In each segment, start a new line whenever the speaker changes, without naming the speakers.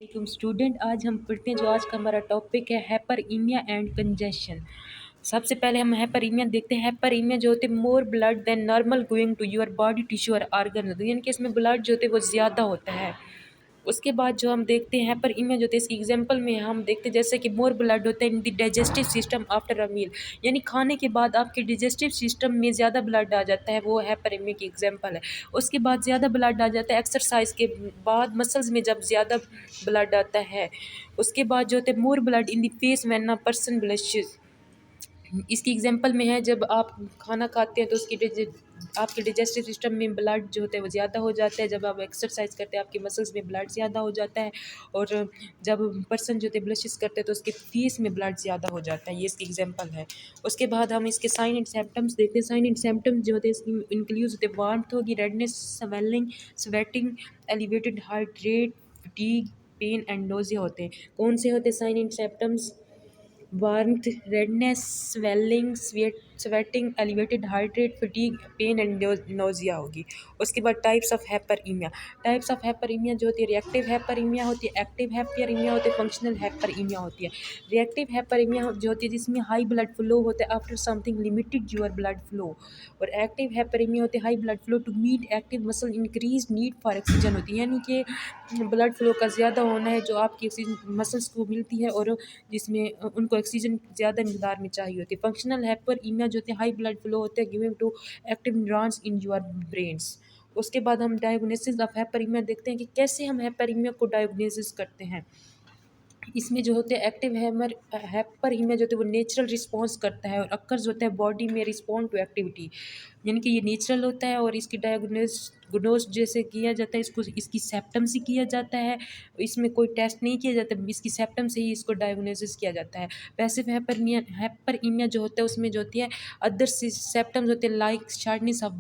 Student, आज हम पढ़ते हैं। जो आज का हमारा टॉपिक है हाइपरईमिया एंड कंजेशन। सबसे पहले हम हाइपरईमिया देखते हैं। हाइपरईमिया जो होते हैं more blood than normal going to your body tissue और ऑर्गन, यानी कि इसमें ब्लड जो होते हैं वो ज़्यादा होता है। उसके बाद जो हम देखते हैं हाइपरईमिया जो होते हैं, इसकी एग्जांपल में हम देखते हैं जैसे कि मोर ब्लड होता है in the digestive system after a meal, यानी खाने के बाद आपके डाइजेस्टिव सिस्टम में ज़्यादा ब्लड आ जाता है, वो हाइपरईमिया की एग्जांपल है। उसके बाद ज़्यादा ब्लड आ जाता है एक्सरसाइज के बाद मसल्स में, जब ज़्यादा ब्लड आता है। उसके बाद जो होते हैं more blood in the face when a person blushes, इसकी एग्जांपल में है जब आप खाना खाते हैं तो आपके डाइजेस्टिव सिस्टम में ब्लड जो होता है वो ज़्यादा हो जाता है। जब आप एक्सरसाइज करते हैं आपके मसल्स में ब्लड ज़्यादा हो जाता है। और जब पर्सन जो होते हैं ब्लशिस करते हैं तो उसके फेस में ब्लड ज़्यादा हो जाता है। ये इसकी एग्जांपल है। उसके बाद हम इसके साइन एंड सिम्टम्स देखते हैं। साइन एंड सिम्टम्स जो होते हैं इसकी इंक्लूड होते हैं वार्मथ होगी, redness, swelling, sweating, elevated heart rate, fatigue, pain and nausea होते हैं। कौन से होते हैं sign and symptoms? Warmth, redness, swelling, sweating, elevated heart rate, fatigue, pain and nausea होगी। उसके बाद types of hyperaemia. Types of hyperaemia जो होती है रिएक्टिव हाइपरईमिया होती है, एक्टिव हाइपरईमिया होती है, फंक्शनल हाइपरईमिया होती है। रिएक्टिव हाइपरईमिया जो होती है जिसमें हाई ब्लड फ्लो होता है after something limited your blood flow. और एक्टिव हाइपरईमिया होती है high blood flow to meet active muscle increase need for oxygen होती है, यानी कि ब्लड फ्लो का ज़्यादा होना है जो आपकी ऑक्सीजन मसल्स को मिलती है और जिसमें उनको ऑक्सीजन ज़्यादा मिकदार में चाहिए होती है। फंक्शनल हाइपरईमिया जो होती है हाई ब्लड फ्लो होते हैं giving to active neurons in your brains. उसके बाद हम डायग्नोसिस ऑफ हाइपरईमिया देखते हैं कि कैसे हम हाइपरईमिया को डायग्नोसिस करते हैं। इसमें जो होते हैं एक्टिव हाइपरईमिया जो होता है वो नेचुरल रिस्पॉन्स करता है और अक्कर्स होता है बॉडी में रिस्पॉन्ड टू एक्टिविटी, यानी कि ये नेचुरल होता है। और इसकी डायग्नोस जैसे किया जाता है, इसको इसकी सेप्टम से किया जाता है। इसमें कोई टेस्ट नहीं किया जाता, इसकी सेप्टम से ही इसको डायग्नोसिस किया जाता है। पैसिव हाइपरईमिया जो होता है उसमें जो होती है अदर सेप्टम्स होते हैं लाइक शार्टनेस ऑफ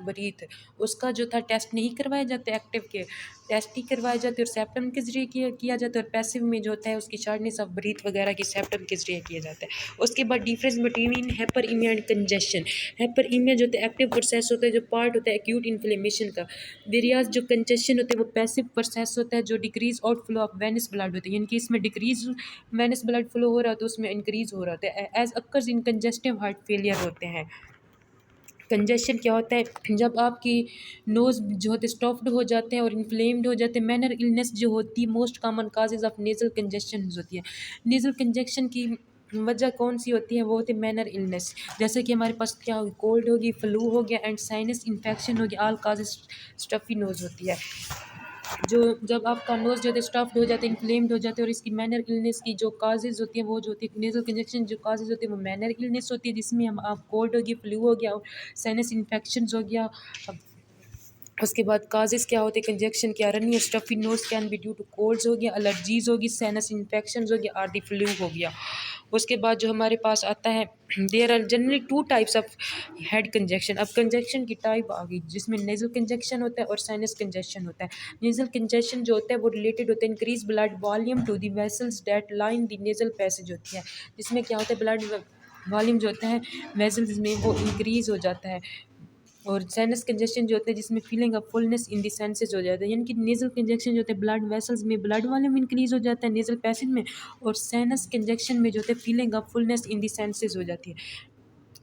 ब्रीथ, उसका जो था टेस्ट नहीं करवाए जाते, एक्टिव के टेस्ट ही करवाए जाते और सेप्टम के जरिए किया जाता है। और पैसिव में जो होता है उसकी शार्टनेस ऑफ ब्रीथ वगैरह की सेप्टम के जरिए किया जाता है। उसके बाद डिफरेंस बिटवीन हाइपरईमिया एंड कंजेशन। हाइपरईमिया जो होता है एक्टिव प्रोसेस होता है जो पार्ट होता है एक्यूट इन्फ्लेमेशन का। वेरियाज जो कंजेशन होते हैं वो पैसिव प्रोसेस होता है जो decrease outflow of venous blood होते हैं, यानी कि इसमें डिक्रीज वेनस ब्लड फ्लो हो रहा है तो उसमें इंक्रीज हो रहा होता है। As occurs in congestive heart failure होते हैं। कंजेशन क्या होता है? जब आपकी नोज़ जो होते स्टॉप्ड हो जाते हैं और इन्फ्लेम्ड हो जाते हैं। मैनर इलनेस जो होती है most common causes of nasal congestion होती है। नेजल कंजेशन की वजह कौन सी होती है? वो होती है मैनर इलनेस, जैसे कि हमारे पास क्या होगी, कोल्ड होगी, फ्लू हो गया एंड साइनस इन्फेक्शन हो गया, ऑल काजेज स्टफी नोज होती है। जो जब आपका नोज़ जो है स्टफ्ड हो जाता है, इन्फ्लेम्ड हो जाते हैं। और इसकी मैनर इलनेस की जो काजेज़ होती हैं वो जो होती है नेज़ल कंजेशन जो काजेज़ होती है वो मैनर इलनेस होती है, जिसमें हम आप कोल्ड हो गया, फ्लू हो गया और साइनस इन्फेक्शंस हो गया। अब उसके बाद काजेज़ क्या होते हैं कंजेक्शन के? रनी और stuffy nose can be due to colds हो गया, एलर्जीज होगी, साइनस इन्फेक्शंस हो गया और द फ्लू हो गया। उसके बाद जो हमारे पास आता है there are generally two types of head congestion. अब कंजेक्शन की टाइप आ गई जिसमें नेजल कंजेक्शन होता है और साइनस कंजेक्शन होता है। नेजल कंजेक्शन जो होता है वो रिलेटेड होता है increase blood volume to the vessels that line the nasal passage होती है, जिसमें क्या होता है ब्लड वॉल्यूम जो होता है वेसल्स में वो इंक्रीज हो जाता है। और साइनस कंजेशन जो होता है जिसमें feeling of fullness in the senses हो जाता है, यानी कि नेजल कंजेक्शन जो होता है ब्लड वेसल्स में ब्लड वॉल्यूम इंक्रीज हो जाता है नेजल पैसेज में। और साइनस कंजेक्शन में जो होता है feeling of fullness in the senses हो जाती है।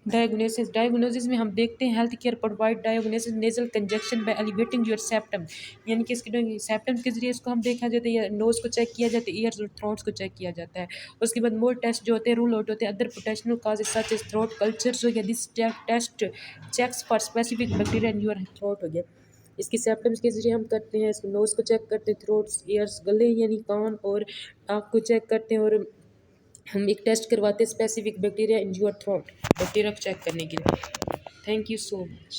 डायग्नोसिस में हम देखते हैं health care provide diagnosis nasal congestion by elevating your septum, यानी कि इसके सेप्टम के जरिए इसको हम देखा जाता है, नोज़ को चेक किया जाता है, ईयर्स और थ्रोट्स को चेक किया जाता है। उसके बाद मोर टेस्ट जो होते हैं रूल आउट होते हैं other potential causes such as throat cultures हो गया, this test checks for specific bacteria in your throat हो गया। इसकी सेप्टम्स के जरिए हम करते हैं, इसको नोज़ को चेक करते हैं, थ्रोट्स, ईयर्स, गले यानी कान और आँख को चेक करते हैं। और हम एक टेस्ट करवाते हैं specific bacteria in your throat, bacteria को चेक करने के लिए। Thank you so much.